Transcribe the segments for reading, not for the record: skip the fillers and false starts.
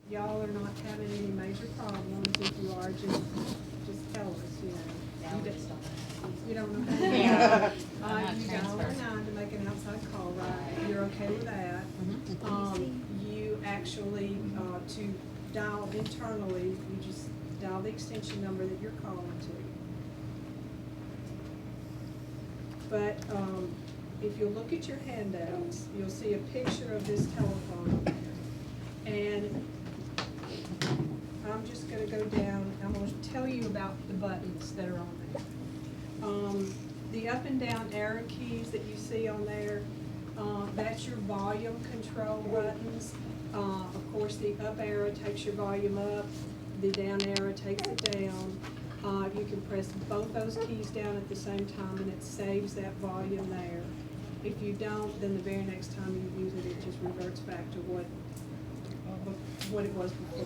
y'all are not having any major problems. If you are, just tell us, you know. Yeah, You we don't- just don't know. You don't know how to. Yeah. You dial 9 to make an outside call, right? You're okay with that. You actually, to dial internally, you just dial the extension number that you're calling to. But, if you look at your handouts, you'll see a picture of this telephone. And I'm just gonna go down, I'm gonna tell you about the buttons that are on there. The up and down arrow keys that you see on there, that's your volume control buttons. Of course, the up arrow takes your volume up, the down arrow takes it down. You can press both those keys down at the same time and it saves that volume there. If you don't, then the very next time you use it, it just reverts back to what it was before.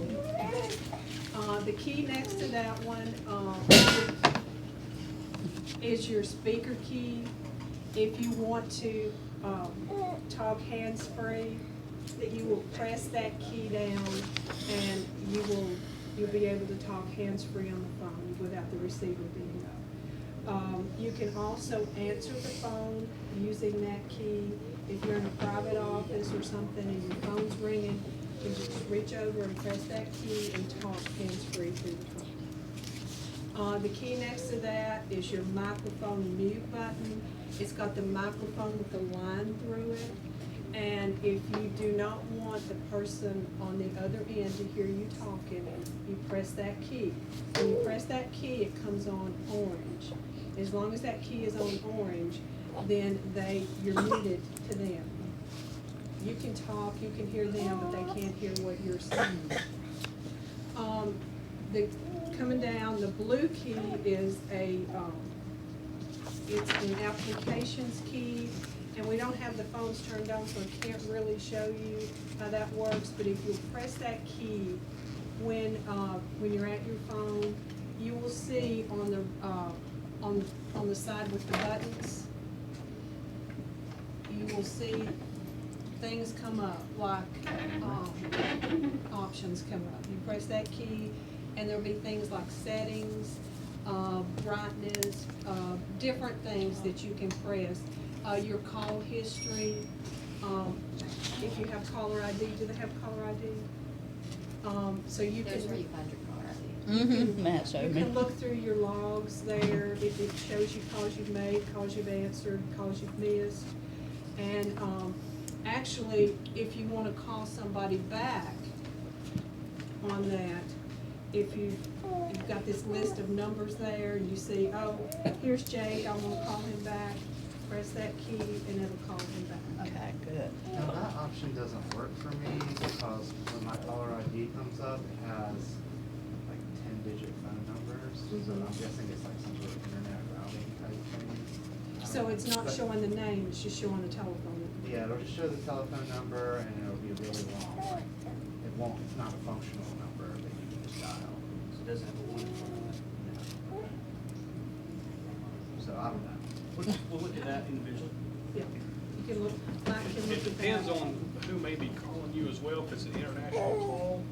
The key next to that one, is your speaker key. If you want to talk hands-free, that you will press that key down and you'll be able to talk hands-free on the phone without the receiver being up. You can also answer the phone using that key. If you're in a private office or something and your phone's ringing, you can just reach over and press that key and talk hands-free through the phone. The key next to that is your microphone mute button. It's got the microphone with the line through it. And if you do not want the person on the other end to hear you talking, you press that key. When you press that key, it comes on orange. As long as that key is on orange, then you're muted to them. You can talk, you can hear them, but they can't hear what you're saying. Coming down, the blue key is it's an applications key, and we don't have the phones turned on, so I can't really show you how that works, but if you press that key when you're at your phone, you will see on the side with the buttons, you will see things come up, like options come up. You press that key, and there'll be things like settings, brightness, different things that you can press. Your call history, if you have caller ID, do they have caller ID? So you There's can. where you find your caller ID. Matt showed You me. can look through your logs there. It shows you calls you've made, calls you've answered, calls you've missed. And actually, if you want to call somebody back on that, if you've got this list of numbers there and you see, oh, here's Jake, I want to call him back, press that key and it'll call him back. Okay, good. Now that option doesn't work for me because when my caller ID comes up, it has like 10-digit phone numbers. So I'm guessing it's like some sort of internet routing type thing. So it's not showing the name, it's just showing the telephone number. Yeah, it'll just show the telephone number and it'll be really long. Like, it's not a functional number that you can just dial. So it doesn't have a one in front of it. So I don't know. We'll look at that individually. Yeah, you can look, Mike can look It at that. depends on who may be calling you as well, if it's an international call.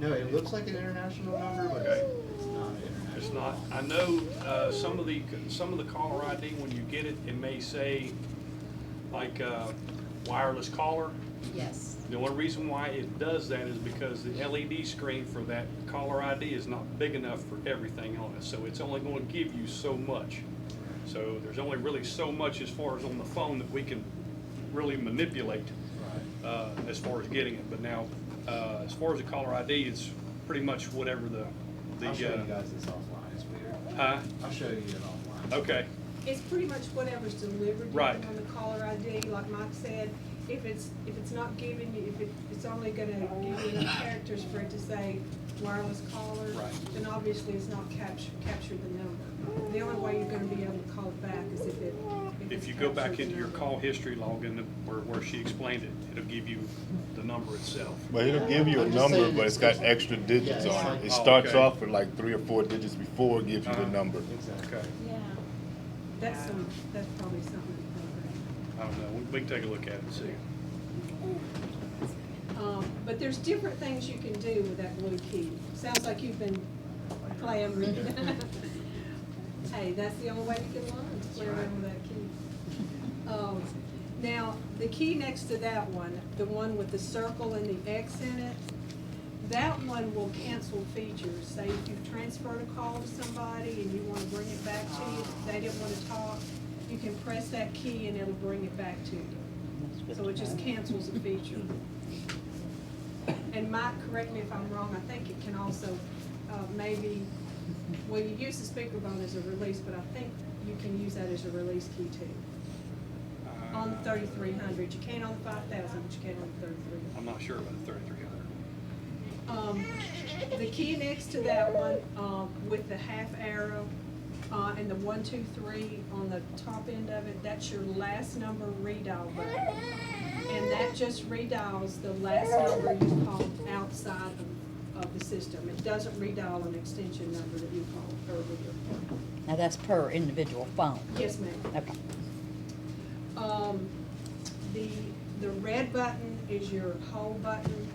No, it looks like an international number, but Okay. it's not an international. It's not, I know, some of the caller ID, when you get it, it may say, like, wireless caller. Yes. The only reason why it does that is because the LED screen for that caller ID is not big enough for everything on it, so it's only going to give you so much. So there's only really so much as far as on the phone that we can really manipulate as far as getting it. But now, as far as the caller ID, it's pretty much whatever the I'll show you guys this offline. It's weird. Huh? I'll show you it offline. Okay. It's pretty much whatever's delivered Right. on the caller ID, like Mike said. If it's not giving you, if it's only gonna give you enough characters for it to say wireless caller, Right. then obviously it's not captured the number. The only way you're gonna be able to call it back is if If it's you go back captured the into your number. call history login where she explained it, it'll give you the number itself. But it'll give you a I'm just number, saying but it's got extra digits yeah, it's on like- it. It Oh, starts okay. off with like 3 or 4 digits before it gives you the Uh-huh. number. Exactly. Okay. Yeah. That's probably something to program. I don't know. We can take a look at it and see. But there's different things you can do with that blue key. Sounds like you've been playing with it. Hey, that's the only way you can learn, is play around with that key. Now, the key next to that one, the one with the circle and the X in it, that one will cancel features. Say if you've transferred a call to somebody and you want to bring it back to you, they didn't want to talk, you can press that key and it'll bring it back to you. So it just cancels a feature. And Mike, correct me if I'm wrong, I think it can also maybe, well, you use the speakerphone as a release, but I think you can use that as a release key too. On the 3300, you can't on the 5000, but you can on the 3300. I'm not sure about the 3300. The key next to that one, with the half arrow, and the 1, 2, 3 on the top end of it, that's your last number redial button. And that just redials the last number you called outside of the system. It doesn't redial an extension number that you called earlier. Now that's per individual phone. Yes, ma'am. Okay. The red button is your hold button,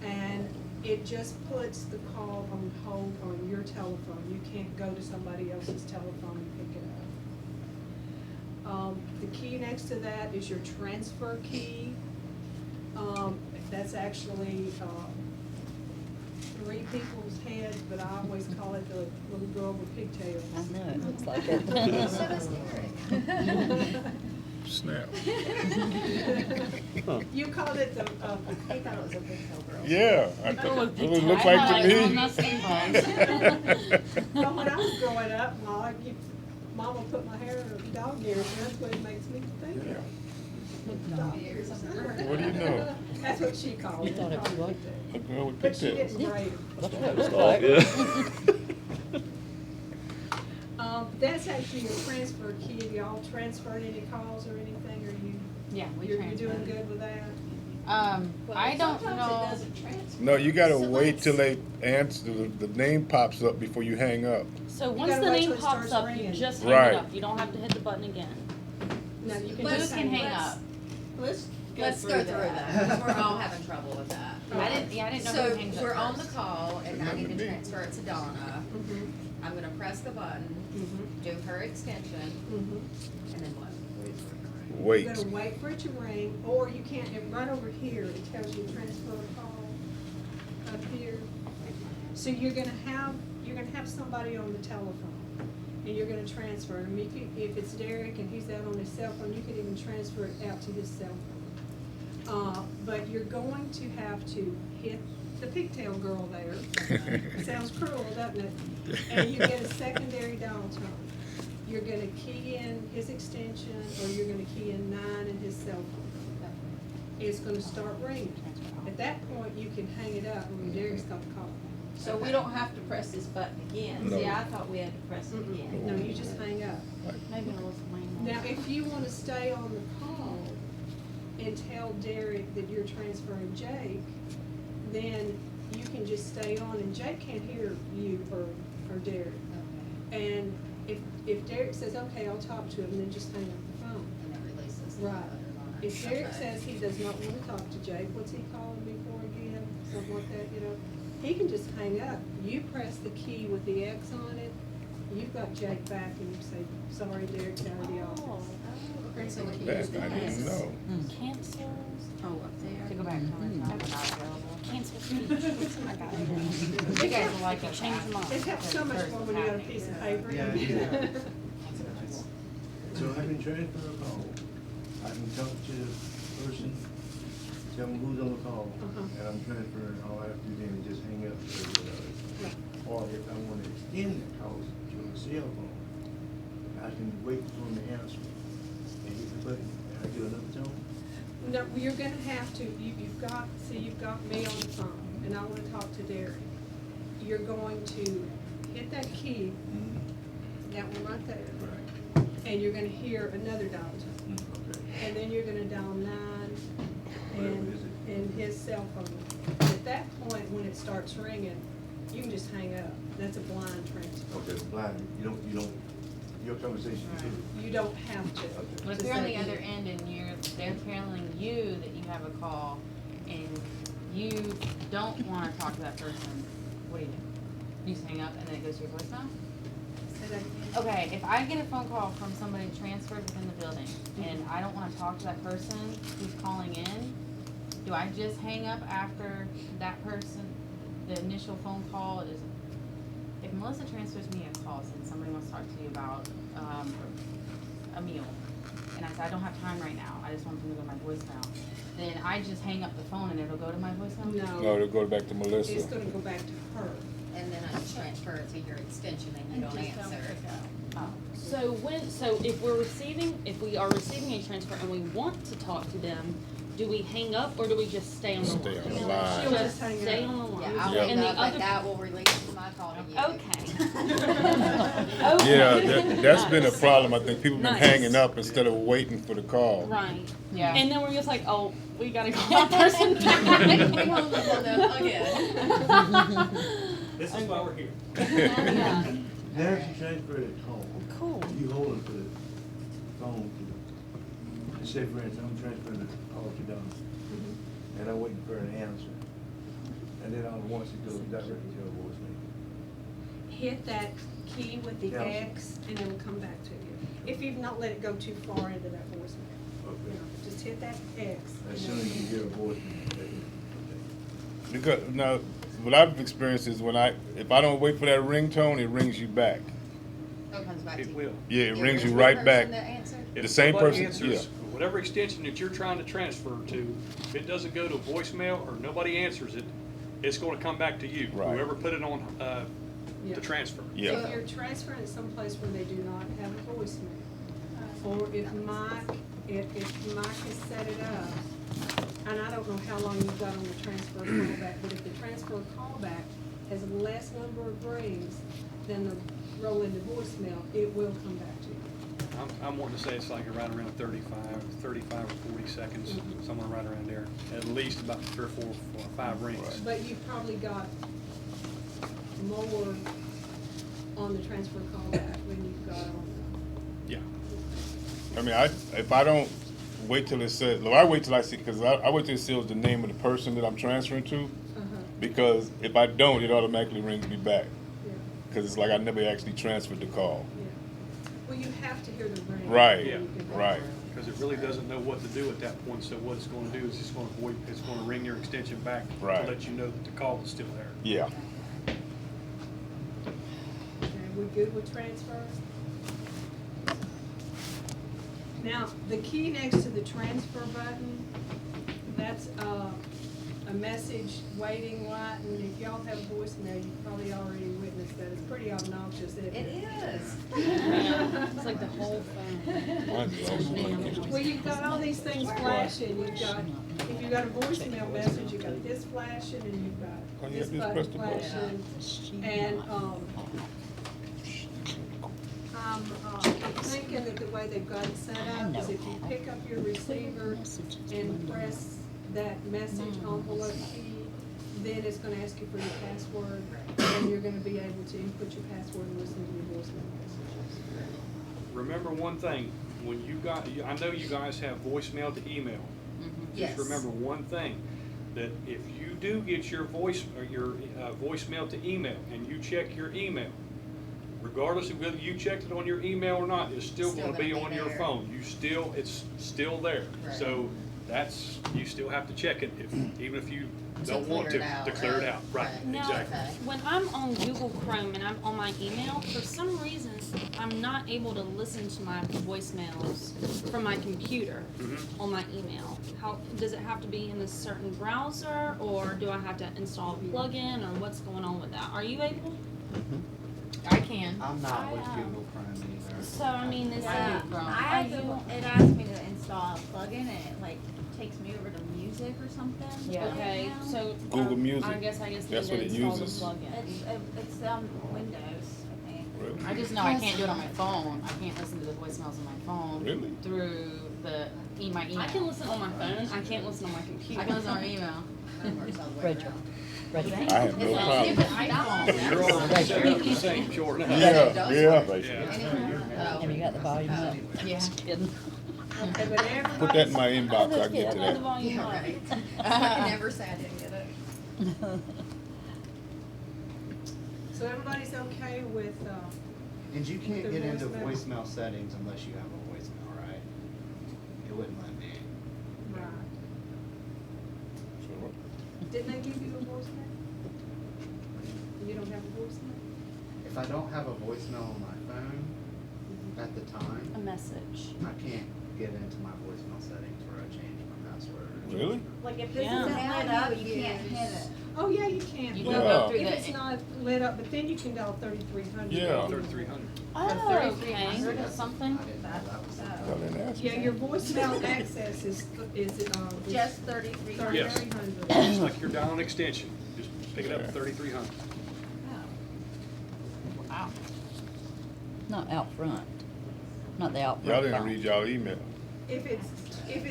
and it just puts the call on hold on your telephone. You can't go to somebody else's telephone and pick it up. The key next to that is your transfer key. That's actually 3 people's heads, but I always call it the little girl with pigtails. I know, it looks like it. So does Derek. Snap. You called it the, He thought it was a big girl. Yeah, it would look like to me. well, when I was growing up, Mama put my hair in dog ears, and that's what it makes me think Yeah. of. Dog ears. What do you know? That's what she called it. You thought it was what? A girl with But she pigtails. didn't braid That's what it looks like. That's actually your transfer key. Have y'all transferred any calls or anything, or Yeah, we you're transfer. doing good with that? I don't Sometimes know. it doesn't transfer. No, you gotta So wait let's- till they answer, the name pops up before you hang up. So You once gotta the wait name till it pops starts up, ringing. you just hang Right. it up. You don't have to hit the button again. No, you can Let's- just can hang let's- up. Let's go through that, because we're all having trouble with that. I didn't know So who hangs up we're on the first. call, and I need to transfer it to Donna. Mhm, I'm gonna press the button, mhm, do her extension, mhm. and then what? Wait. You're gonna wait for it to ring, or you can't, right over here, it tells you transfer a call up here. So you're gonna have somebody on the telephone, and you're gonna transfer them. If it's Derek and he's out on his cell phone, you can even transfer it out to his cell phone. But you're going to have to hit the pigtail girl there. Sounds cruel, doesn't it? And you get a secondary dial tone. You're gonna key in his extension, or you're gonna key in 9 in his cell phone. It's gonna start ringing. At that point, you can hang it up when Derek's got the call. So we don't have to press this button again? No. See, I thought we had to press it again. No, you just hang up. Maybe I was playing. Now, if you wanna stay on the call and tell Derek that you're transferring Jake, then you can just stay on, and Jake can't hear you or Derek. And if Derek says, okay, I'll talk to him, then just hang up the phone. And it releases the Right. button on it. If Derek Okay. says he does not want to talk to Jake, what's he calling me for again? Something like that, you know? He can just hang up. You press the key with the X on it, you've got Jake back, and you say, sorry, Derek's out of the office. So we can That use the I didn't X. know. Cancels. Oh, up there. To go back to when time not available. Cancel speech. I got it. You guys will like it. Change them up. It helps so much more when you got a piece of paper. Yeah, yeah. So I can transfer a call, I can talk to the person, tell them who's on the call, and I'm transferring, all I have to do then is just hang up. Or if I wanna extend the call to a cell phone, I can wait for them to answer and hit the button, and I get another tone. No, you're gonna have to, you've got me on the phone, and I wanna talk to Derek. You're going to hit that key, that one right there, Right. and you're gonna hear another dial tone. Okay. And then you're gonna dial 9 Whatever is it? and his cell phone. At that point, when it starts ringing, you can just hang up. That's a blind transfer. Okay, blind, you don't, your conversation too. You don't have to. Okay. But if Just you're on let the you- other end and they're telling you that you have a call, and you don't wanna talk to that person, what do? You just hang up and then it goes to your voicemail? Say that again. Okay, if I get a phone call from somebody transferred within the building and I don't wanna talk to that person who's calling in, do I just hang up after that person, the initial phone call is, if Melissa transfers me a call saying somebody wants to talk to you about, a meal, and I say, I don't have time right now, I just want them to go to my voicemail, then I just hang up the phone and it'll go to my voicemail? No, it'll go back to Melissa. It's gonna go back to her. And then I transfer it to your extension and you don't answer. Oh. So if we are receiving a transfer and we want to talk to them, do we hang up or do we just stay on the line? Stay on the line. She'll Just just hang stay up. on the line. Yeah, I'll Yeah. hang And the up, but other, that will release my call to you. okay. Yeah, that's been a problem. I think people been Nice. hanging up instead of waiting for the call. Right. Yeah. And then we're just like, oh, we gotta call that person We back. hung up on them again. This is why we're here. Yeah. Now if you transfer it at home, Cool. you hold it to the phone to the, let's say for instance, I'm transferring the call to Donna, and I'm waiting for an answer. And then all at once it goes directly to her voicemail. Hit that key with the Yeah. X and it'll come back to you. If you've not let it go too far into that voicemail. You Okay. know, just hit that X. As and soon then- as you hear a voicemail, okay. Because now, what I've experienced is if I don't wait for that ringtone, it rings you back. Oh, it comes back to you. It will. Yeah, it Yeah, rings you the right person back. that answered? If The same somebody person, answers, whatever extension that you're trying to transfer to, if it doesn't go to voicemail or nobody answers it, it's gonna come back to you. Right. Whoever put it on, Yeah. the transfer. Yeah. If you're transferring it someplace where they do not have a voicemail, or if Mike has set it up, and I don't know how long you've got on the transfer callback, but if the transfer callback has less number of rings than the roll into voicemail, it will come back to you. I'm wanting to say it's like right around 35 or 40 seconds, somewhere right around there. At least about 3 or 4 or 5 rings. But you've probably got more on the transfer callback than you've got on Yeah. I mean, if I don't wait till it says, I wait till I see, because I wait till it says the name of the person that I'm transferring to, because if I don't, it automatically rings me back, yeah, because it's like I never actually transferred the call. yeah. Well, you have to hear the ring. Right, Yeah. when you get right. Because it really doesn't know what to do at that point, so what it's gonna do is it's gonna ring your extension back Right. to let you know that the call is still there. Yeah. Okay, we good with transfer? Now, the key next to the transfer button, that's a message waiting light, and if y'all have voicemail, you've probably already witnessed that. It's pretty obnoxious, isn't it? It is. It's like the whole phone. Mine's also- Well, you've got all these things flashing. You've got, if you've got a voicemail message, you've got this flashing, and you've Oh, got yeah, this just button press the button. flashing. And, I'm thinking that the way they've got it set up is if you pick up your receiver and press that message envelope key, then it's gonna ask you for your password, and you're gonna be able to input your password and listen to your voicemail messages. Remember one thing, when I know you guys have voicemail to email. Yes. Just remember one thing, that if you do get your voicemail to email and you check your email, regardless of whether you checked it on your email or not, it's still gonna be on your there. phone. It's still there. Right. So you still have to check it, even if you don't want clear to, it out, to clear it right. out. Right, Right. Now, exactly. Okay. when I'm on Google Chrome and I'm on my email, for some reason, I'm not able to listen to my voicemails from my computer on my email. How, does it have to be in a certain browser, or do I have to install a plugin, or what's going on with that? Are you able? I can. I'm not with Google Chrome either. So, I mean, is Yeah. it, From- are I you? it asked me to install a plugin and it like takes me over to music or something. Yeah. Okay, so. Google Music. I guess That's need to what it install the uses. plugin. It's Windows, I think. Really? I just know I can't do it on my phone. I can't listen to the voicemails on my phone. Really? Through my email. I can listen on my phone, I can't listen on my computer. I can listen on my email. Rachel. Rachel. I have no problem. You're all set up the same, short enough. Yeah, yeah. Yeah. Have you got the volume up? Yeah. Just kidding. Okay, but everybody. Put that in my inbox, I'll get to Turn the that. volume Yeah, up. right. I can never say I didn't get it. So everybody's okay with, And you can't The get into voicemail. voicemail settings unless you have a voicemail, right? It wouldn't let me. right, didn't they give you a voicemail? You don't have a voicemail? If I don't have a voicemail on my phone at the A time, message. I can't get into my voicemail settings where I change my password. Really? Like if this Yeah. isn't Now lit you up, would you can't use- hit it. Oh, yeah, you can. You can Well, go through if the- it's not lit up, but then you can dial 3300. Yeah. 3,300. Oh, okay, 3300 that's something. I didn't know that was Y'all something. didn't ask Yeah, me. your voicemail access is Just 3,300. Yes. 3300. It's like you're dialing an extension, just pick it up at 3,300. Wow. Not out front. Not the out front. Y'all didn't phone. read y'all email. If it's, you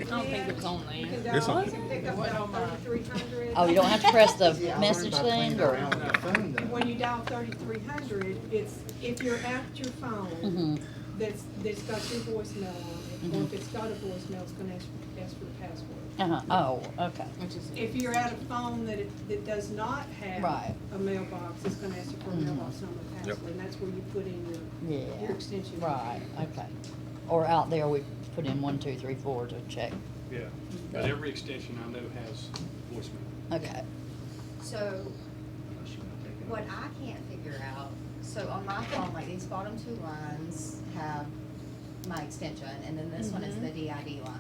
I don't think can, it was on you can there. It's dial, on- you can pick up dial 3300. Oh, you don't have to press the Yeah, I message learned by playing thing or? around with my phone though. When you dial 3300, it's, if you're at your phone, Mhm. that's got your voicemail on it, or Mhm. if it's got a voicemail, it's gonna ask for the password. Uh-huh, oh, okay. Which is. If you're at a phone that does not have Right. a mailbox, it's gonna ask you for a Mhm. mailbox number and password, and that's where you put in your Yeah. extension. Right, okay. Or out there, we put in 1, 2, 3, 4 to check. Yeah, but every extension I know has voicemail. Okay. So Unless you wanna take it what off. I can't figure out, so on my phone, like these bottom two lines have my extension, and then this one is the DID line.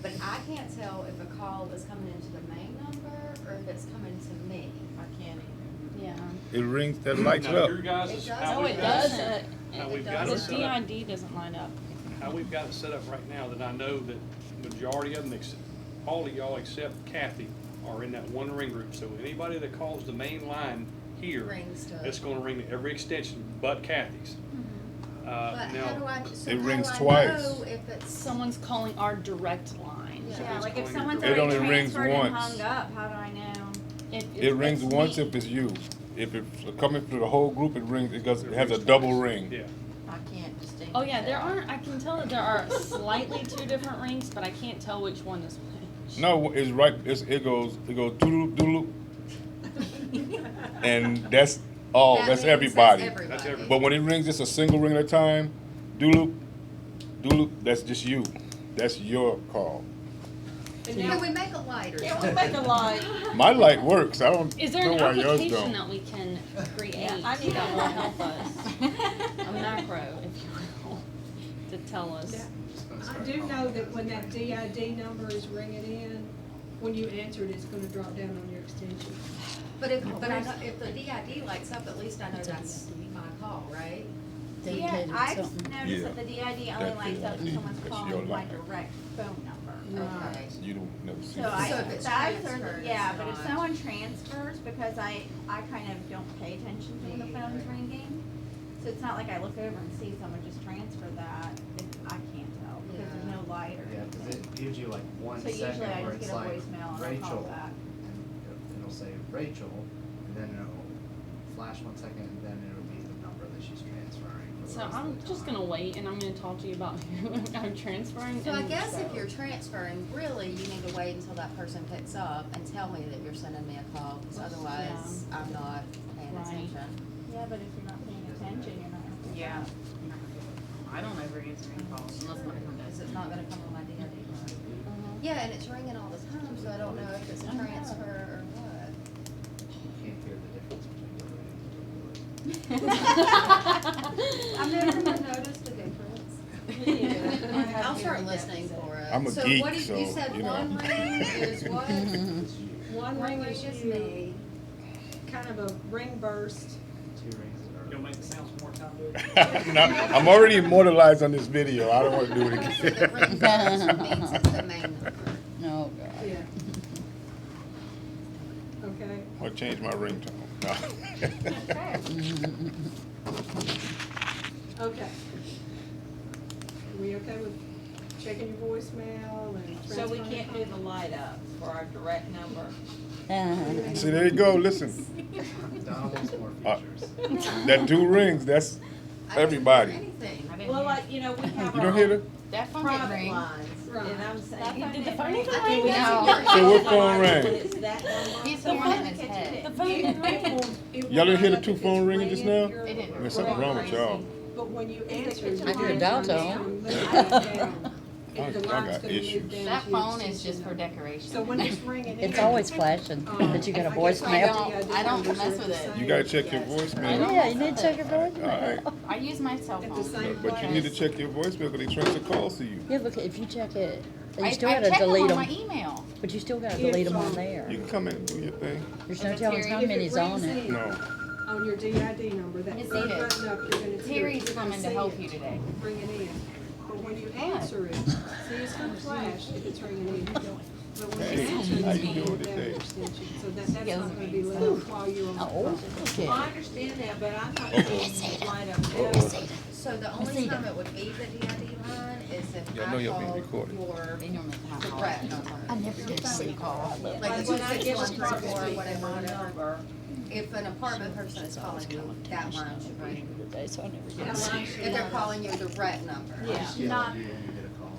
But I can't tell if a call is coming into the main number or if it's coming to me. I can't either. Yeah. It rings, that lights Now, up. your guys It is does. how No, we've it got doesn't. How we've It got The it set up. DID doesn't light up. How we've got it set up right now, that I know that majority of them, all of y'all except Kathy, are in that one ring group. So anybody that calls the main line here, Rings to- it's gonna ring to every extension but Kathy's. But how do Now, I, so It how rings do I twice. know if it's Someone's calling our direct line. Yeah, it's like calling if your someone's direct It already only rings transferred and once. hung up, how do I know? It rings it's once me. if it's you. If it's coming through the whole group, it rings, it has a double ring. Yeah, I can't distinguish. Oh yeah, there that. are, I can tell that there are slightly two different rings, but I can't tell which one is which. No, it's right, it goes doodle doodle, and that's all, That that's means everybody. That's everybody. But when it rings just a single ring at a time, doodle, doodle, that's just you. That's your call. And Can now, we make a light or Can we something? make a line? My light works, I don't Is there know an why yours application don't. that we can create Yeah, I need that a will line. help us? A macro, if you will, to tell us. now, I do know that when that DID number is ringing in, when you answer it, it's gonna drop down on your extension. But if the DID lights up, at least I know that's my call, right? Yeah, Dedicated I've something. noticed that the DID only That lights up if DID, someone's that's your calling my line. direct phone number. Okay. You don't never see So that. I, So if it's that's, transferred, yeah, it's but if not- someone transfers, because I kind of don't pay attention to when the phone's ringing. So it's not like I look over and see someone just transfer that, I can't tell, because there's no light or Yeah, cause anything. it gives you like 1 So second usually I where just it's get a like voicemail and I'll call Rachel, back. and it'll say Rachel, and then it'll flash 1 second, and then it'll be the number that she's transferring. for the So rest of I'm the just time. gonna wait and I'm gonna talk to you about who I'm transferring. So I and guess if you're transferring, really, you need to wait until that person picks up and tell me that you're sending me a call, because otherwise, I'm not paying Right. attention. Yeah, but if you're not paying attention, you're not gonna pick Yeah. up. I don't ever answer any calls unless my phone Because does. it's not gonna come on my DID line. Yeah, and it's ringing all the time, so I don't know if it's a transfer or what. You can't hear the difference between the rings. I've never noticed a difference. I'll start listening for it. I'm a So geek, what did you so, said you know. one ring is what? It's you. One ring is me. you, kind of a ring burst. 2 rings that are. You'll make the sounds one more time, do it? I'm already immortalized on this video, I don't wanna do it So the again. ring burst means it's the main number. Oh, God. Yeah. Okay, I'll change my ringtone. No. okay. Are we okay with checking your voicemail and So we transferring can't do the light up for our direct number. See, there you go, listen. Donald wants more Uh, features. That 2 rings, that's everybody. Anything. I didn't Well, hear. like, you know, we have You our don't hear own the, That phone didn't private ring. lines, Right. and I'm saying. Did the phone even I ring? think No. that's So what phone yours. rang? It's that number. He's The hearing phone it in his catches head. it. The phone didn't ring. Y'all didn't hear the two phone ringing just now? It didn't. Man, something wrong with y'all. But when you Is the answer, kitchen your I hear a line's dial gonna tone. move down. I If the got line's gonna issues. move down That to your phone is extension just for number. decoration. So when it's ringing in. It's always flashing that you got a I guess voicemail. I don't mess with it. You gotta check your I voicemail. don't Yeah, you need to mess check your with it. voicemail. I use my cell At the phone. same But you need to check your voicemail because they transfer calls to you. Yeah, but if you check it, you I still check gotta them delete on them. my email. But you still gotta If, delete them on um, there. You can come in and do your thing. There's no If telling Terry- how If it many's on rings it. in No. on your DID number, that I just third need it. button up, you're gonna. Terry's you're gonna coming to see help it you today. Ringing in. But when you answer it, see, it's gonna flash if it's ringing in. But when you Hey, answer it, how it's you gonna doing go down today? your extension. So that's not Yells gonna at be me, lit so. up while you're on the Oh, phone. okay. Well, I understand that, but I'm not seeing light up there. So the see only time that. it would be the DID line is if Yeah, I know I you're being call recorded. your They normally have calls. direct number. I never did see call. Like Like the when I give 26134 apartment or people whatever, my whatever. number, If an apartment person is calling you, that line should ring. Today, so I never that did see. line should If they're light calling your direct number. Yeah. Not,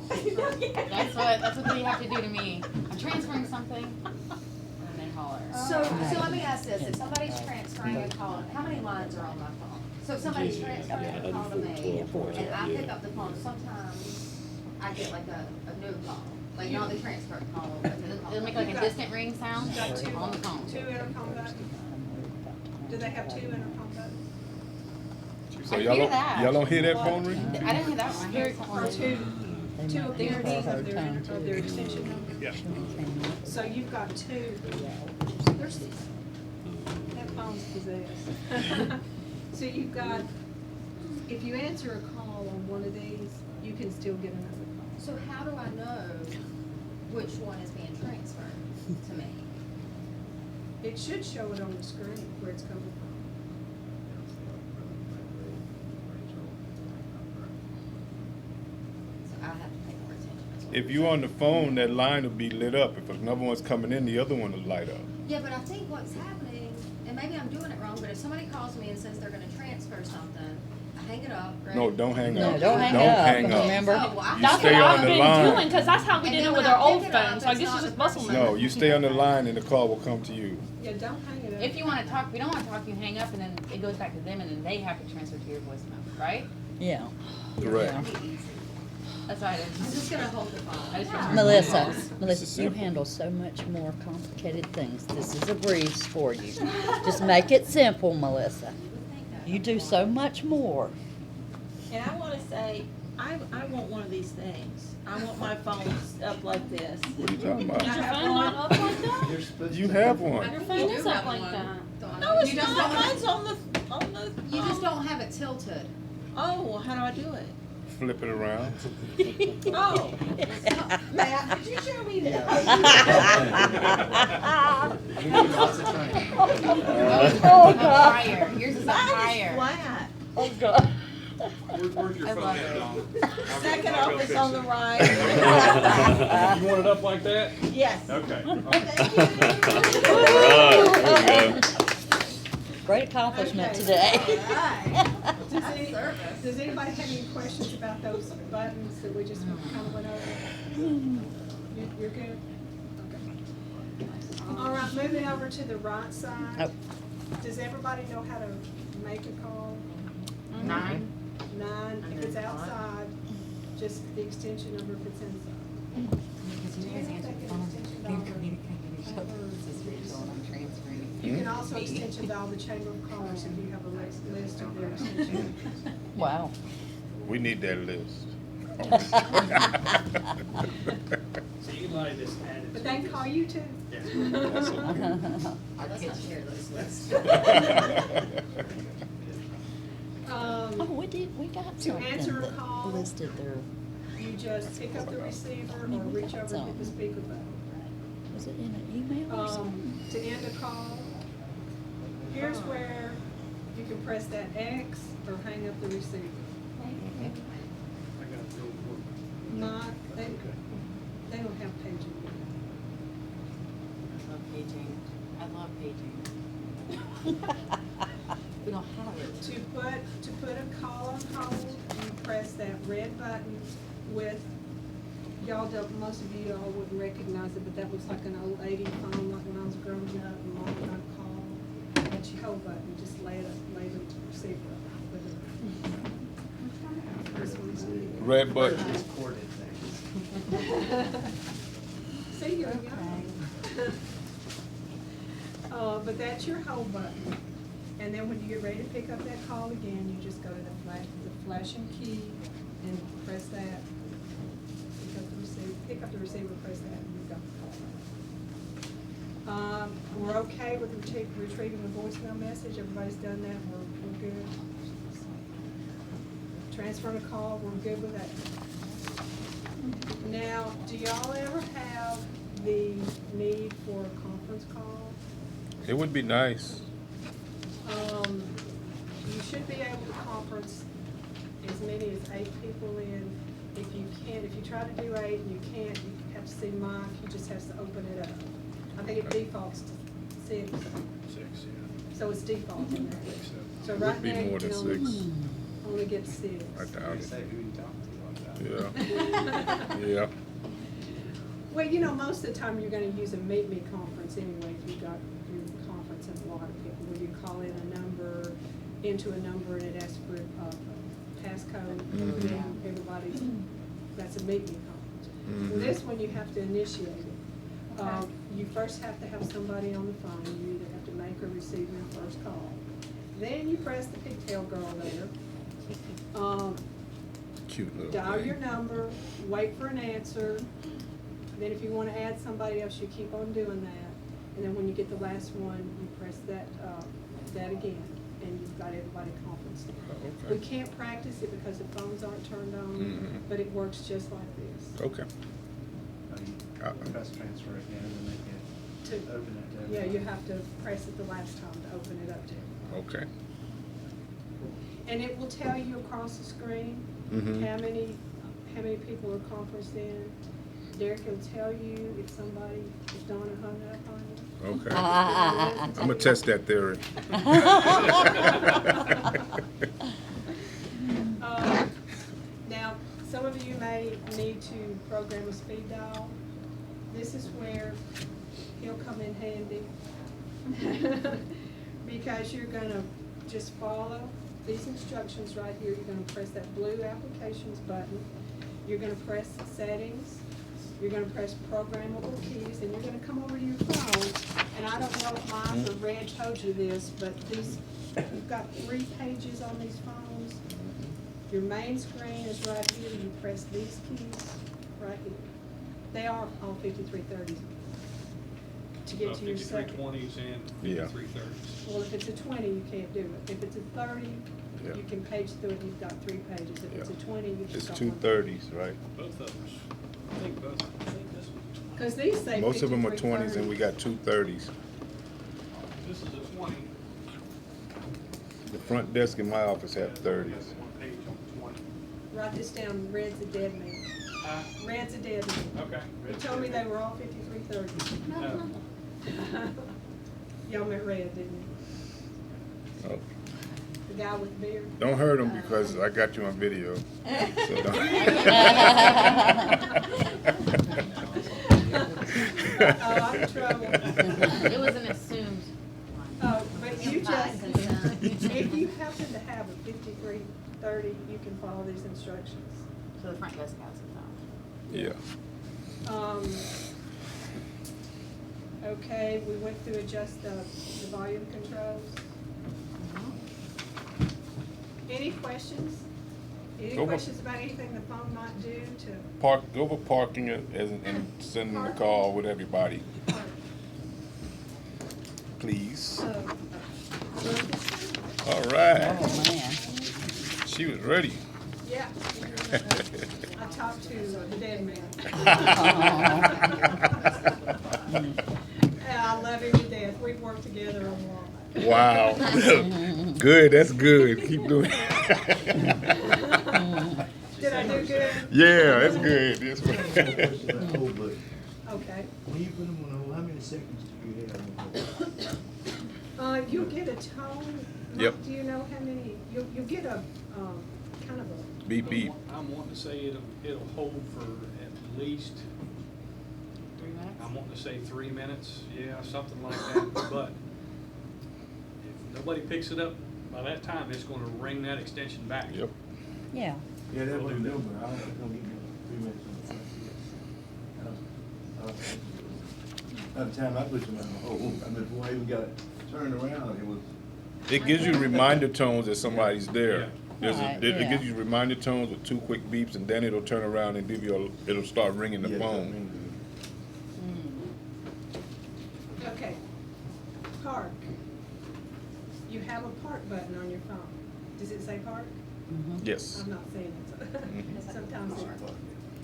That's what they have to do to me. I'm transferring something, and they holler. so let me ask this, if somebody's transferring a call, how many lines are on my phone? So if somebody's transferring a call to me, and I pick up the phone, sometimes I get like a new call, like not the transfer call, but the call. It'll make like a distant ring sound You got two, on the phone. two intercom buttons? Do they have two intercom buttons? So I y'all hear don't, that. y'all don't hear that phone ring? I didn't hear that one. I heard Or someone. two appearances of their extension number? Yeah. So you've got two. There's, that phone's possessed. So you've got, if you answer a call on one of these, you can still get another call. So how do I know which one is being transferred to me? It should show it on the screen where it's coming from. So I have to pay more attention. That's what If you're you saying. on the phone, that line will be lit up. If another one's coming in, the other one will light up. Yeah, but I think what's happening, and maybe I'm doing it wrong, but if somebody calls me and says they're gonna transfer something, I hang it up, right? No, don't hang No, up. don't hang Don't up, hang up. remember? Oh, well, I You That's stay what on I've the been line. doing, cause that's how we And did then it when with I our old pick it up, phone, so I it's guess not you just the bustle person. No, you stay on the line and the call will come to you. Yeah, don't hang it up. If you wanna talk, if you don't wanna talk, you hang up and then it goes back to them and then they have to transfer to your voicemail, right? Yeah. Correct. That's why I I'm did. just gonna hold the phone. I just remember. Melissa, is Melissa, you simple. handle so much more complicated things. This is a breeze for you. Just make it simple, Melissa. You do so much more. And I wanna say, I want one of these things. I want my phone up like this. What are you talking Is about? your phone not up like that? You're supposed You to. have one. Your You phone do is up have like one. that. Dawn. No, it's You just not, don't have- mine's on the, You just don't have it tilted. oh, well, how do I do it? Flip it around. Oh, Matt, could you show me that? You need lots of training. Oh, Up God. higher. Yours is up Mine is higher. flat. Oh, God. Where's your I phone love at, it. Dawn? Second I'll go off, it's fix on it. the right. You want it up like that? Yes. Okay. Great accomplishment Okay. today. Does anybody have any questions about those buttons that we just kind of went over? You're good? Okay. All right, moving over to the right side. Oh. Does everybody know how to make a call? 9. 9, if it's outside, just the extension number if it's inside. Do you have that extension number? You can also extension dial the Chamber of Commerce if you have a list of their extensions. Wow. We need that list. So you like this added. But they can call you too. Let's not share those lists. Oh, we got To something answer a that call. listed there. You just pick up the receiver or reach over and hit the speaker button. Was it in an email or something? To end a call, here's where you can press that X or hang up the receiver. I got to go Not, they don't have paging. I love paging. I love paging. We don't a holler. To put a call on hold, you press that red button with, y'all don't, most of you all wouldn't recognize it, but that looks like an old 80 phone, like when I was growing up, and mom would not call. That's your hold button, just lay the receiver up with it. This one's Red button. These corded things. See, you're young. But that's your hold button. And then when you get ready to pick up that call again, you just go to the flashing key and press that. Pick up the receiver, press that, and you've got the call. We're okay with retrieving the voicemail message. Everybody's done that. We're good. Transferring a call, we're good with that. Now, do y'all ever have the need for a conference call? It would be nice. You should be able to conference as many as 8 people in. If you can't, if you try to do 8 and you can't, you have to see Mike, he just has to open it up. I think it defaults to 6. 6, yeah. So it's defaulting there. I think so. So It right would be now, you more than can 6. only get 6. I doubt it. Say who you talking to like that. Yeah. Yeah. Well, you know, most of the time you're gonna use a meet-me conference anyway, if you've got your conference and a lot of people, where you call in a number, into a number, and it asks for a passcode, and then everybody, that's a meet-me conference. With this one, you have to initiate it. You first have to have somebody on the phone, you either have to make or receive your first call. Then you press the pigtail girl there. Cute little Dial thing. your number, wait for an answer. Then if you want to add somebody else, you keep on doing that. And then when you get the last one, you press that again, and you've got everybody conferenced. Oh, We okay. can't practice it because the phones aren't turned on, Mhm. but it works just like this. Okay. You press transfer again and then they can To- open it to Yeah, everybody. you have to press it the last time to open it up to everybody. Okay. And it will tell you across the screen Mhm. how many people are conferenced in. Derek will tell you if somebody, if Donna hung up on you. Okay. I'm I'm gonna test that theory. Now, some of you may need to program a speed dial. This is where he'll come in handy. Because you're gonna just follow these instructions right here. You're gonna press that blue applications button. You're gonna press settings. You're gonna press programmable keys, and you're gonna come over to your phone. And I don't know if Mike or Red told you this, but you've got 3 pages on these phones. Your main screen is right here. You press these keys right here. They are all 5330s. To get to your second. 5320s and Yeah. 5330s. Well, if it's a 20, you can't do it. If it's a 30, Yeah. you can page through it, you've got 3 pages. If it's a Yeah. 20, you've It's just got 2 one. 30s, right? Both of us. I think both. I think this one. Because these say Most of them are 20s 5330. and we got 2 30s. This is a 20. The front desk in my office have That's 30s. one page on 20. Write this down, red's a dead man. Red's a dead man. Okay. You told me they were all 5330s. No. Y'all met Red, didn't you? Oh. The guy with the beard? Don't hurt them because I got you on video. So Oh, I'm in trouble. It was an assumed one. But you just, if you happen to have a 5330, you can follow these instructions. So the front desk has it though. Yeah. Okay, we went through adjust the volume controls. Any questions? Any Go questions about anything the phone might do to? Go over parking and send them a call with everybody, please. All right. Oh, man. She was ready. Yeah. I talked to the dead man. And I love him to death. We've worked together a lot. Wow. Good, that's good. Keep doing Did I do good? Yeah, that's good. That's Question good. about hold button. Okay. When you put them on hold, how many seconds do you have on hold? You'll get a tone Yep. Do you know how many, you'll get a, kind of a, Beep, beep. I'm wanting to say it'll hold for at least, 3 minutes? I'm wanting to say 3 minutes, yeah, something like that, but if nobody picks it up, by that time, it's gonna ring that extension back. Yep. Yeah. Yeah, that We'll was do that. new, but I don't think I'm getting 3 minutes on the front yet. By the time I put them on hold, I mean, before I even got turned around, it was. It gives you reminder tones that somebody's there. Right, It yeah. gives you reminder tones with 2 quick beeps, and then it'll turn around and give you it'll start ringing the Yeah, phone. okay. Park. You have a park button on your phone. Does it say park? Yes. I'm not saying it. Mhm. Sometimes it.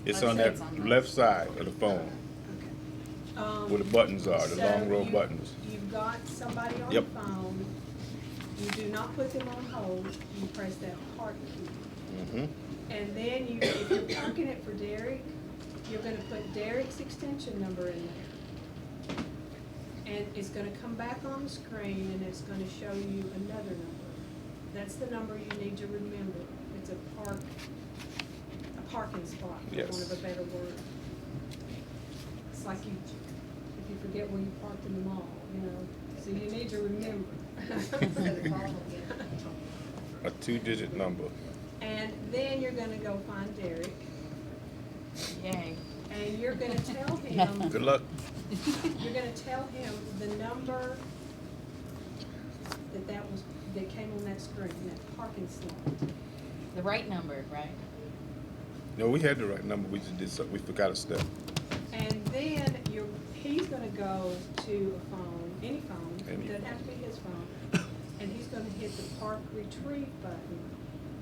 It's Let's on say that it's on the- left side of the phone Okay. where the buttons are, the So long row you- buttons. You've got somebody on the Yep. phone, you do not put them on hold, you press that park key. Mm-hmm. And then you, if you're parking it for Derek, you're gonna put Derek's extension number in there. And it's gonna come back on the screen and it's gonna show you another number. That's the number you need to remember. It's a parking spot, for Yes. want of a better word. It's like if you forget where you parked in the mall, you know, so you need to remember. So the call will get. A 2-digit number. And then you're gonna go find Derek, Yay. and you're gonna tell him, Good luck. you're gonna tell him the number that came on that screen, that parking slot. The right number, right? No, we had the right number, we just did something, we forgot a step. And then he's gonna go to a phone, any phone, Any doesn't have to be his phone, and he's gonna hit the park retrieve button.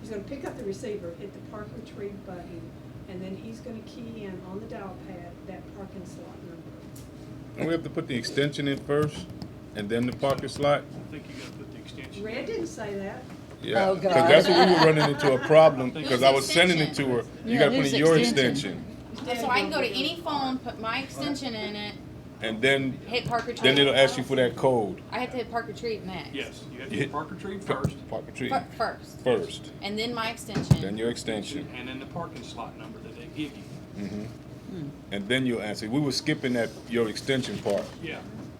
He's gonna pick up the receiver, hit the park retrieve button, and then he's gonna key in on the dial pad that parking slot number. And we have to put the extension in first, and then the parking slot? I think you gotta put the extension. Red didn't say that. Yeah, Oh, because God. that's what we were running into a problem, because I was sending it to her. You Yeah, gotta put whose in your extension? extension, So I can go to any phone, put my extension in it, and then, hit park retrieve. then it'll ask you for that code. I have to hit park retrieve next. Yes, you have You to hit- park retrieve first, Park retrieve First, first, and then my extension. then your extension. and then the parking slot number that they give you. Mhm. And then you'll answer. We were skipping your extension part. Yeah.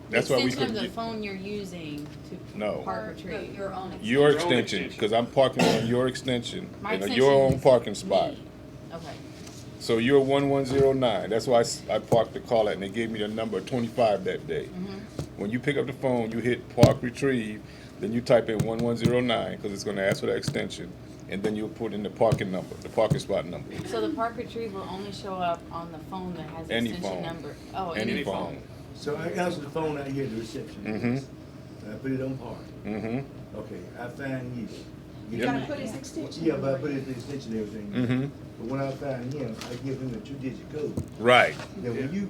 That's why we Extension couldn't of the get, phone you're using to No. park retrieve. Your own. your Your own extension, extension. because I'm parking on your extension, My in extension your own is parking spot. me. Okay. So you're 1109. That's why I parked the call at, and they gave me the number 25 that day. When you pick up the phone, you hit park retrieve, then you type in 1109 because it's going to ask for that extension, and then you'll put in the parking number, the parking spot number. So the park retrieve will only show up on the phone that has the Any extension phone. number? Oh, Any any phone. phone. So I answer the phone out here at the reception. Mhm. I put it on park. Mm-hmm. Okay, I find you. You Yep. gotta put his extension Yeah, but I number put in. his extension and everything. Mm-hmm. But when I find him, I give him the 2-digit code. Right. Then when you